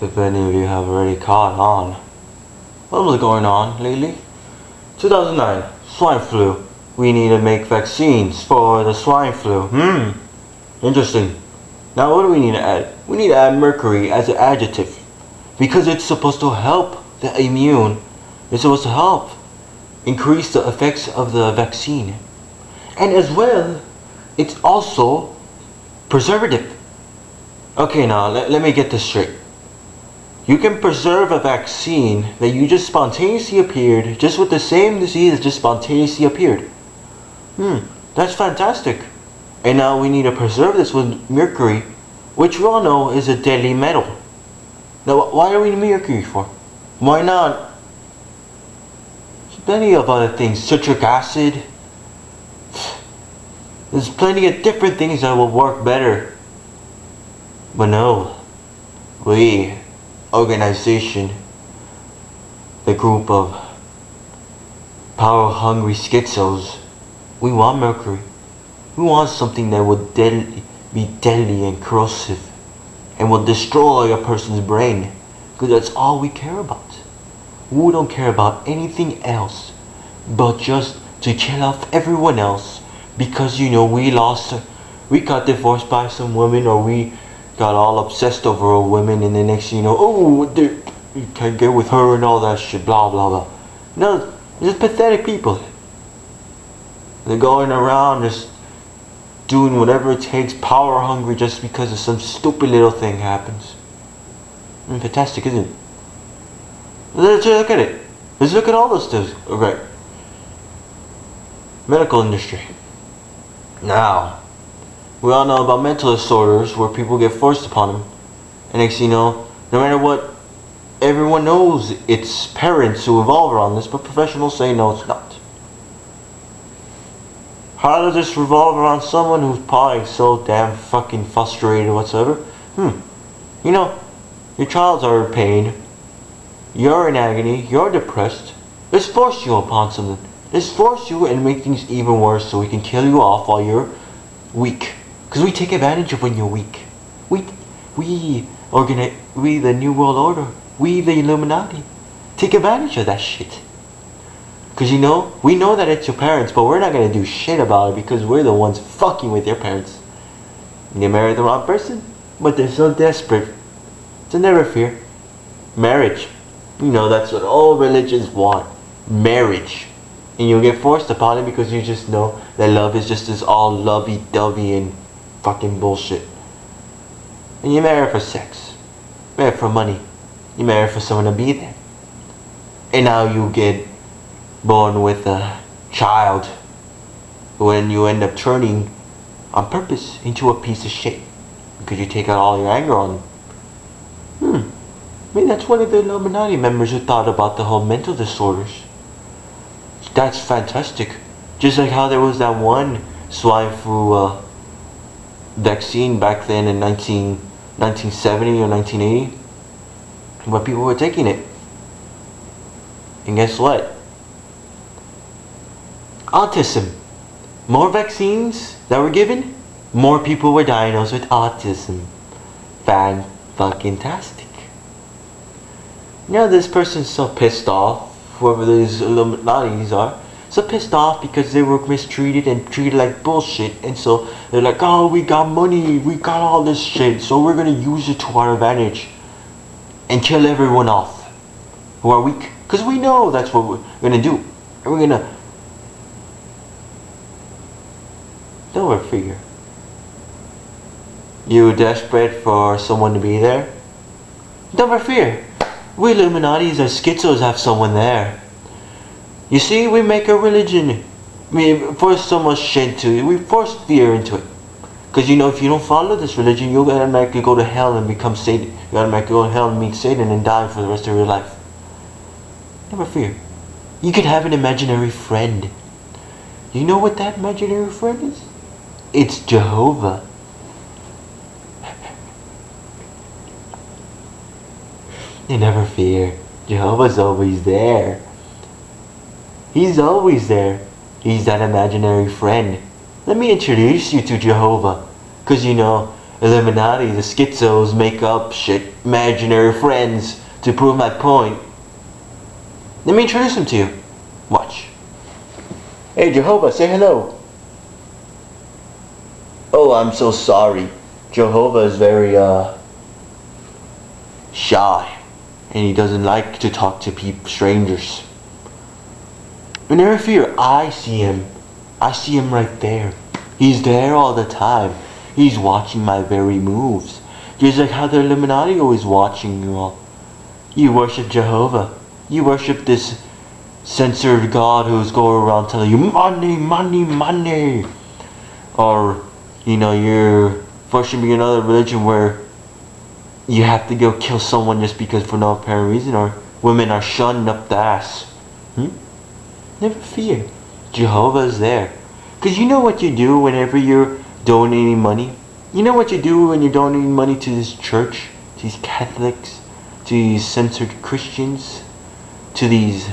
if any of you have already caught on. What was going on lately? 2009, swine flu. We need to make vaccines for the swine flu. Interesting. Now what do we need to add? We need to add mercury as an adjective. Because it's supposed to help the immune. It's supposed to help increase the effects of the vaccine. And as well, it's also preservative. Okay, now let me get this straight. You can preserve a vaccine that you just spontaneously appeared, just with the same disease that just spontaneously appeared. That's fantastic. And now we need to preserve this with mercury, which we all know is a deadly metal. Now, why do we need mercury for? Why not? There's plenty of other things. Citric acid. There's plenty of different things that will work better. But no. We, organization, the group of power-hungry schizos, we want mercury. We want something that would be deadly and corrosive and will destroy a person's brain, because that's all we care about. We don't care about anything else but just to kill off everyone else, because we got divorced by some women, or we got all obsessed over a woman, and the next thing you know, you can't get with her and all that shit, blah blah blah. No, they're just pathetic people. They're going around just doing whatever it takes, power hungry, just because of some stupid little thing happens. Fantastic, isn't it? Let's look at it. Let's look at all those things. Okay. Medical industry. Now, we all know about mental disorders where people get forced upon them. And next thing you know, no matter what, everyone knows it's parents who evolve around this, but professionals say no, it's not. How does this revolve around someone who's probably so damn fucking frustrated whatsoever? Your child's are in pain, you're in agony, you're depressed. Let's force you upon something. Let's force you and make things even worse so we can kill you off while you're weak. Because we take advantage of when you're weak. We the New World Order, we the Illuminati, take advantage of that shit. Because we know that it's your parents, but we're not going to do shit about it because we're the ones fucking with your parents. They married the wrong person, but they're so desperate. So never fear. Marriage. That's what all religions want. Marriage. And you'll get forced upon it because you just know that love is just this all lovey-dovey and fucking bullshit. And you marry for sex. You marry for money. You marry for someone to be there. And now you get born with a child when you end up turning on purpose into a piece of shit because you take out all your anger on them. That's one of the Illuminati members who thought about the whole mental disorders. That's fantastic. Just like how there was that one swine flu vaccine back then in 1970 or 1980 when people were taking it. And guess what? Autism. More vaccines that were given, more people were diagnosed with autism. Fan-fucking-tastic. Now this person's so pissed off, whoever these Illuminatis are, so pissed off because they were mistreated and treated like bullshit, and so they're like, oh, we got money, we got all this shit, so we're gonna use it to our advantage and kill everyone off who are weak. Because we know that's what we're gonna do. And we're gonna... Don't fear. You desperate for someone to be there? Don't fear. We Illuminatis or schizos have someone there. You see, we make a religion. We force so much shit into it. We force fear into it. Because if you don't follow this religion, you'll automatically go to hell and become Satan. You automatically go to hell and meet Satan and die for the rest of your life. Never fear. You could have an imaginary friend. You know what that imaginary friend is? It's Jehovah. You never fear. Jehovah's always there. He's always there. He's that imaginary friend. Let me introduce you to Jehovah. Because Illuminati, the schizos make up shit, imaginary friends to prove my point. Let me introduce him to you. Watch. Hey Jehovah, say hello. Oh, I'm so sorry. Jehovah is very shy, and he doesn't like to talk to strangers. But never fear, I see him. I see him right there. He's there all the time. He's watching my very moves. Just like how the Illuminati always watching you all. You worship Jehovah. You worship this censored God who's going around telling you money, money, money. Or, you know, you're worshiping another religion where you have to go kill someone just because for no apparent reason, or women are shunned up the ass. Never fear. Jehovah is there. Because you know what you do whenever you're donating money? You know what you do when you're donating money to this church, to these Catholics, to these censored Christians, to these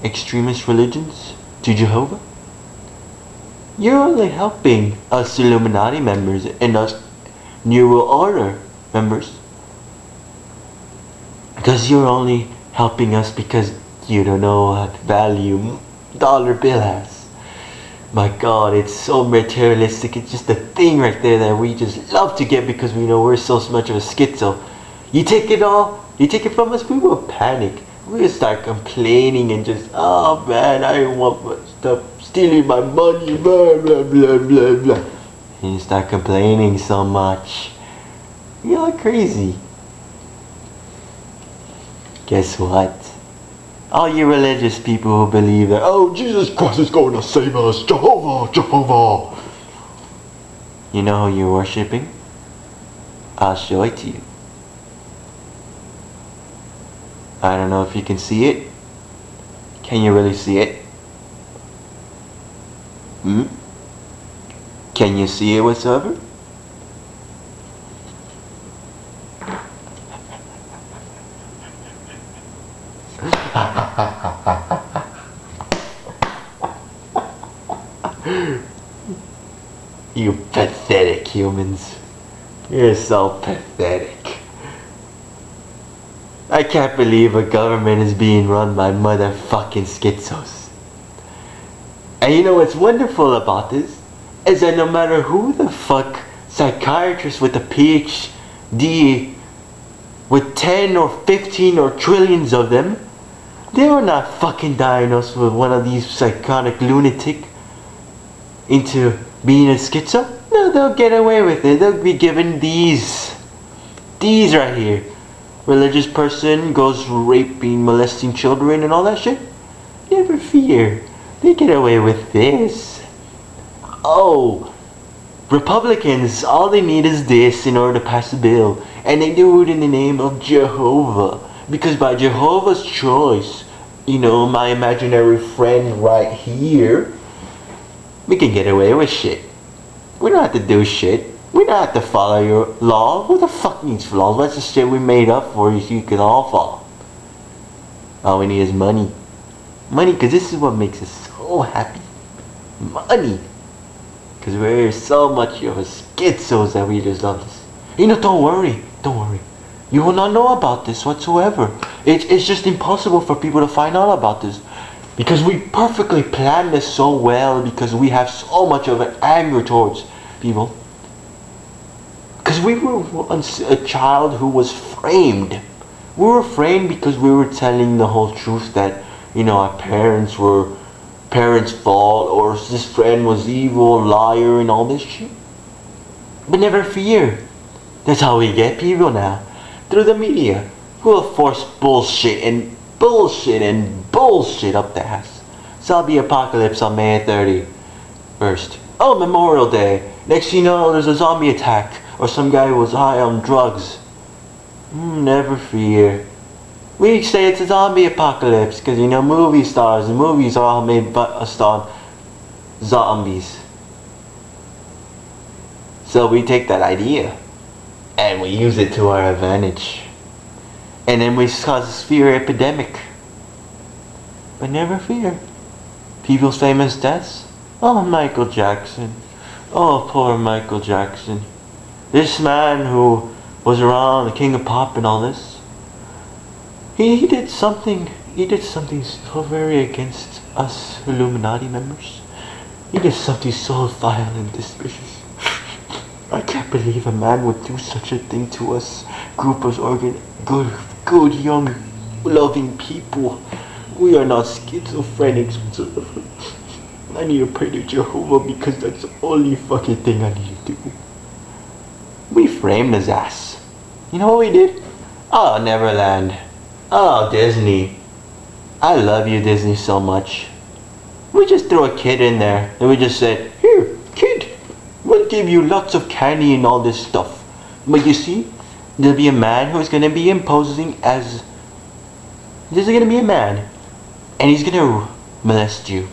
extremist religions, to Jehovah? You're only helping us Illuminati members and us New World Order members. Because you're only helping us because you don't know what value dollar bill has. My God, it's so materialistic. It's just a thing right there that we just love to get because we know we're so much of a schizo. You take it all, you take it from us, we will panic. We will start complaining and just, oh man, I want stuff stealing my money, blah, blah, blah, blah, blah. And you start complaining so much. You're crazy. Guess what? All you religious people who believe that, oh, Jesus Christ is going to save us, Jehovah, Jehovah. You know who you're worshipping? I'll show it to you. I don't know if you can see it. Can you really see it? Can you see it whatsoever? You pathetic humans. You're so pathetic. I can't believe a government is being run by motherfucking schizos. And you know what's wonderful about this? Is that no matter who the fuck psychiatrist with a PhD with 10 or 15 or trillions of them, they are not fucking diagnosed with one of these psychotic lunatic into being a schizo. No, they'll get away with it. They'll be given these right here. Religious person goes raping, molesting children and all that shit. Never fear. They get away with this. Oh, Republicans, all they need is this in order to pass a bill. And they do it in the name of Jehovah. Because by Jehovah's choice, you know, my imaginary friend right here, we can get away with shit. We don't have to do shit. We don't have to follow your law. Who the fuck needs laws? What's the shit we made up for you can all follow? All we need is money. Money, because this is what makes us so happy. Money. Because we're so much of a schizos that we just love this. You know, don't worry. Don't worry. You will not know about this whatsoever. It's just impossible for people to find out about this. Because we perfectly planned this so well, because we have so much of an anger towards people. Because we were once a child who was framed. We were framed because we were telling the whole truth that, you know, our parents were parents' fault, or this friend was evil, liar, and all this shit. But never fear. That's how we get people now. Through the media, who will force bullshit and bullshit and bullshit up the ass. Zombie apocalypse on May 31st. Oh, Memorial Day. Next thing you know, there's a zombie attack, or some guy who was high on drugs. Never fear. We say it's a zombie apocalypse because, you know, movie stars and movies are all made based on zombies. So we take that idea and we use it to our advantage. And then we cause a fear epidemic. But never fear. People's famous deaths. Oh, Michael Jackson. Oh, poor Michael Jackson. This man who was around, the king of pop and all this, he did something so very against us Illuminati members. He did something so vile and suspicious. I can't believe a man would do such a thing to us, group of good young loving people. We are not schizophrenics whatsoever. I need to pray to Jehovah because that's the only fucking thing I need to do. We framed his ass. You know what we did? Oh, Neverland. Oh, Disney. I love you, Disney, so much. We just threw a kid in there and we just said, here, kid, we'll give you lots of candy and all this stuff. But you see, there'll be a man who's going to be imposing as... There's going to be a man and he's going to molest you.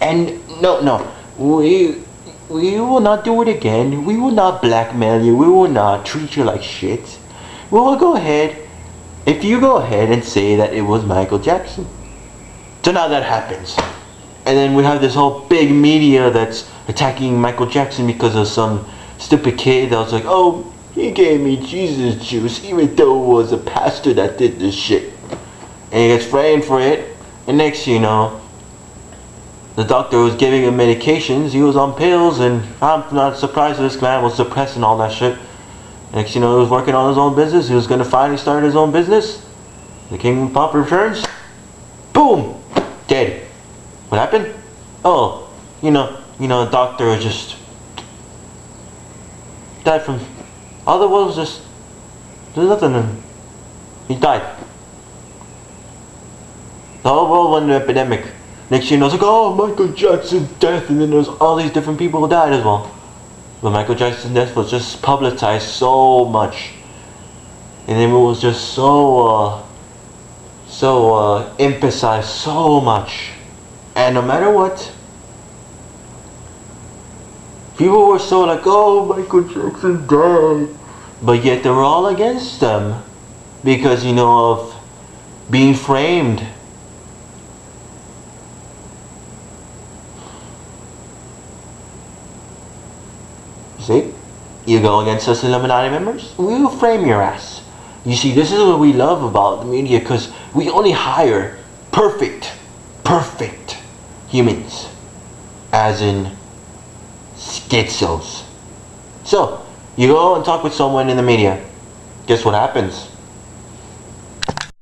And no, we will not do it again. We will not blackmail you. We will not treat you like shit. We will go ahead, if you go ahead and say that it was Michael Jackson. So now that happens. And then we have this whole big media that's attacking Michael Jackson because of some stupid kid that was like, oh, he gave me Jesus juice even though it was a pastor that did this shit. And he gets framed for it. And next you know, the doctor was giving him medications, he was on pills, and I'm not surprised this man was depressed and all that shit. Next you know, he was working on his own business, he was going to finally start his own business. The King of Pop returns. Boom! Dead. What happened? Oh, you know, the doctor was just... died from... all there was just... there's nothing in him. He died. The whole world went into epidemic. Next you know, it's like, oh, Michael Jackson's death, and then there's all these different people who died as well. But Michael Jackson's death was just publicized so much. And then it was just so emphasized so much. And no matter what, people were so like, oh, Michael Jackson died. But yet they were all against them. Because, you know, of being framed. See? You go against us Illuminati members, we will frame your ass. You see, this is what we love about the media, because we only hire perfect humans. As in schizos. So, you go and talk with someone in the media. Guess what happens?